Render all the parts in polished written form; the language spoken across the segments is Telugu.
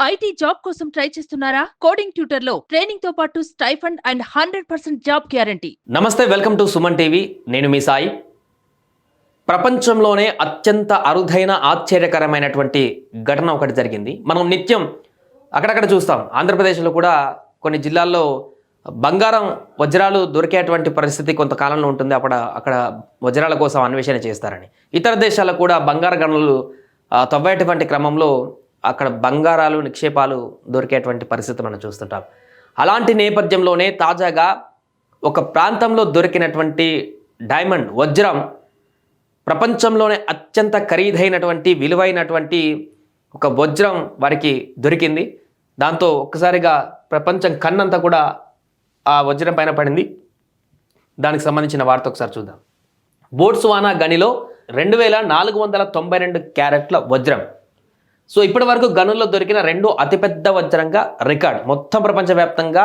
ఐటీ జాబ్ కోసం ట్రై చేస్తున్నారా? కోడింగ్ ట్యూటర్ లో ట్రైనింగ్ తో పాటు స్టైఫండ్ అండ్ 100% జాబ్ గ్యారంటీ. నమస్తే, వెల్కమ్ టు సుమన్ టీవీ. నేను మీ సాయి. ప్రపంచంలోనే అత్యంత అరుదైన ఆశ్చర్యకరమైనటువంటి ఘటన ఒకటి జరిగింది. మనం నిత్యం అక్కడక్కడ చూస్తాం. ఆంధ్రప్రదేశ్లో కూడా కొన్ని జిల్లాల్లో బంగారం వజ్రాలు దొరికేటువంటి పరిస్థితి కొంతకాలంలో ఉంటుంది. అక్కడ వజ్రాల కోసం అన్వేషణ చేస్తారని. ఇతర దేశాల్లో కూడా బంగారు గనులు తవ్వేటువంటి క్రమంలో అక్కడ బంగారాలు నిక్షేపాలు దొరికేటువంటి పరిస్థితి మనం చూస్తుంటాం. అలాంటి నేపథ్యంలోనే తాజాగా ఒక ప్రాంతంలో దొరికినటువంటి డైమండ్ వజ్రం ప్రపంచంలోనే అత్యంత ఖరీదైనటువంటి విలువైనటువంటి ఒక వజ్రం వారికి దొరికింది. దాంతో ఒక్కసారిగా ప్రపంచం కన్నంతా కూడా ఆ వజ్రం పైన పడింది. దానికి సంబంధించిన వార్త ఒకసారి చూద్దాం. బోట్స్వానా గనిలో 2492 క్యారెట్ల వజ్రం. సో ఇప్పటి వరకు గనుల్లో దొరికిన రెండో అతిపెద్ద వజ్రంగా రికార్డ్. మొత్తం ప్రపంచవ్యాప్తంగా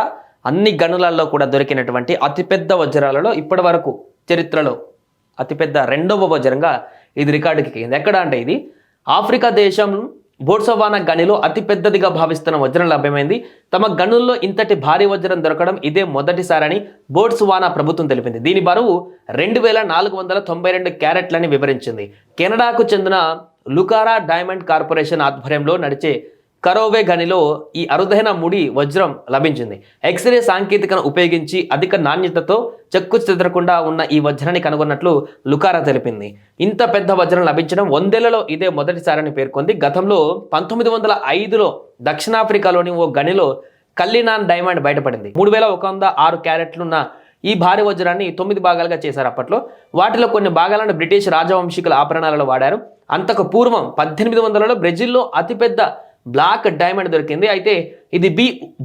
అన్ని గనులలో కూడా దొరికినటువంటి అతిపెద్ద వజ్రాలలో ఇప్పటి వరకు చరిత్రలో అతిపెద్ద రెండవ వజ్రంగా ఇది రికార్డుకి ఎక్కింది. ఎక్కడ అంటే ఇది ఆఫ్రికా దేశం బోట్స్వానా గనిలో అతిపెద్దదిగా భావిస్తున్న వజ్రం లభ్యమైంది. తమ గనుల్లో ఇంతటి భారీ వజ్రం దొరకడం ఇదే మొదటిసారని బోట్స్వానా ప్రభుత్వం తెలిపింది. దీని బరువు 2492 క్యారెట్లని వివరించింది. కెనడాకు చెందిన లుకారా డైమండ్ కార్పొరేషన్ ఆధ్వర్యంలో నడిచే కరోవే గనిలో ఈ అరుదైన ముడి వజ్రం లభించింది. ఎక్స్రే సాంకేతికను ఉపయోగించి అధిక నాణ్యతతో చెక్కు చెదరకుండా ఉన్న ఈ వజ్రాన్ని కనుగొన్నట్లు లుకారా తెలిపింది. ఇంత పెద్ద వజ్రం లభించడం 100 ఇదే మొదటిసారని పేర్కొంది. గతంలో 1905లో దక్షిణాఫ్రికాలోని ఓ గనిలో కల్లినాన్ డైమండ్ బయటపడింది. 3106 క్యారెట్లున్న ఈ భారీ వజ్రాన్ని 9 భాగాలుగా చేశారు. అప్పట్లో వాటిలో కొన్ని భాగాలను బ్రిటిష్ రాజవంశీకుల ఆభరణాలలో వాడారు. అంతకు పూర్వం 1800లో బ్రెజిల్లో అతిపెద్ద బ్లాక్ డైమండ్ దొరికింది. అయితే ఇది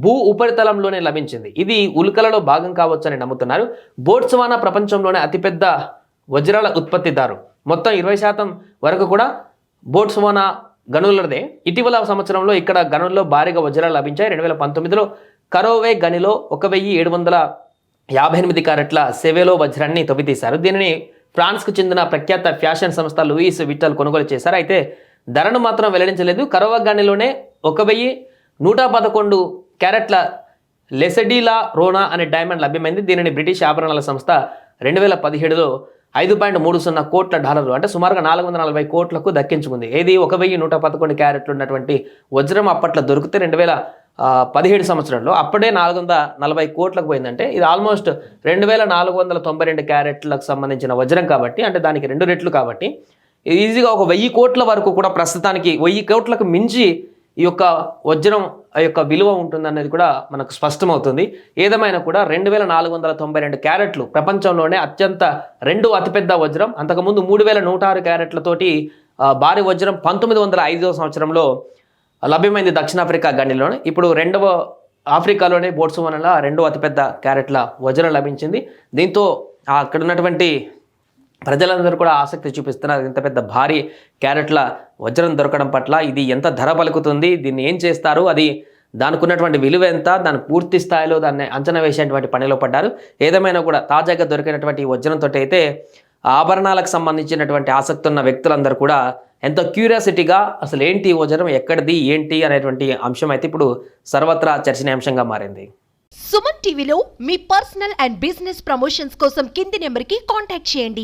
భూ ఉపరితలంలోనే లభించింది. ఇది ఉల్కలలో భాగం కావచ్చని నమ్ముతున్నారు. బోట్స్వానా ప్రపంచంలోనే అతిపెద్ద వజ్రాల ఉత్పత్తిదారు. మొత్తం 20% వరకు కూడా బోట్స్వానా గనులదే. ఇటీవల సంవత్సరంలో ఇక్కడ గనుల్లో భారీగా వజ్రాలు లభించాయి. 2019లో కరోవే గనిలో 1758 క్యారెట్ల సెవెలో వజ్రాన్ని తవ్వితీశారు. దీనిని ఫ్రాన్స్కు చెందిన ప్రఖ్యాత ఫ్యాషన్ సంస్థ లూయిస్ విట్టల్ కొనుగోలు చేశారు. అయితే ధరను మాత్రం వెల్లడించలేదు. కరోవా గనిలోనే 1111 క్యారెట్ల లెసెడీలా రోనా అనే డైమండ్ లభ్యమైంది. దీనిని బ్రిటిష్ ఆభరణాల సంస్థ 2017లో $5.30 కోట్ల అంటే సుమారుగా 440 కోట్లకు దక్కించుకుంది. ఏది 1111 క్యారెట్లు ఉన్నటువంటి వజ్రం అప్పట్లో దొరికితే 2017 సంవత్సరంలో అప్పుడే 440 కోట్లకు పోయిందంటే ఇది ఆల్మోస్ట్ 2492 క్యారెట్లకు సంబంధించిన వజ్రం కాబట్టి, అంటే దానికి 2 రెట్లు కాబట్టి ఈజీగా ఒక 1000 కోట్ల వరకు కూడా ప్రస్తుతానికి 1000 కోట్లకు మించి ఈ యొక్క వజ్రం యొక్క విలువ ఉంటుందనేది కూడా మనకు స్పష్టమవుతుంది. ఏదేమైనా కూడా 2492 క్యారెట్లు ప్రపంచంలోనే రెండో అతిపెద్ద వజ్రం. అంతకుముందు 3106 క్యారెట్లతోటి భారీ వజ్రం 1905 సంవత్సరంలో లభ్యమైంది దక్షిణాఫ్రికా గనిలోనే. ఇప్పుడు రెండవ ఆఫ్రికాలోనే బోట్స్వానాలో రెండో అతిపెద్ద క్యారెట్ల వజ్రం లభించింది. దీంతో అక్కడ ఉన్నటువంటి ప్రజలందరూ కూడా ఆసక్తి చూపిస్తున్నారు. ఇంత పెద్ద భారీ క్యారెట్ల వజ్రం దొరకడం పట్ల ఇది ఎంత ధర పలుకుతుంది, దీన్ని ఏం చేస్తారు, అది దానికి ఉన్నటువంటి విలువ ఎంత, దాని పూర్తి స్థాయిలో దాన్ని అంచనా వేసేటువంటి పనిలో పడ్డారు. ఏదేమైనా కూడా తాజాగా దొరికినటువంటి వజ్రంతో అయితే ఆభరణాలకు సంబంధించినటువంటి ఆసక్తి ఉన్న వ్యక్తులందరూ కూడా ఎంతో క్యూరియాసిటీగా అసలు ఏంటి వజ్రం, ఎక్కడిది, ఏంటి అనేటువంటి అంశం అయితే ఇప్పుడు సర్వత్రా చర్చనీయాంశంగా మారింది. సుమన్ టీవీలో మీ పర్సనల్ అండ్ బిజినెస్ ప్రమోషన్స్ కోసం కింది నెంబర్కి కాంటాక్ట్ చేయండి.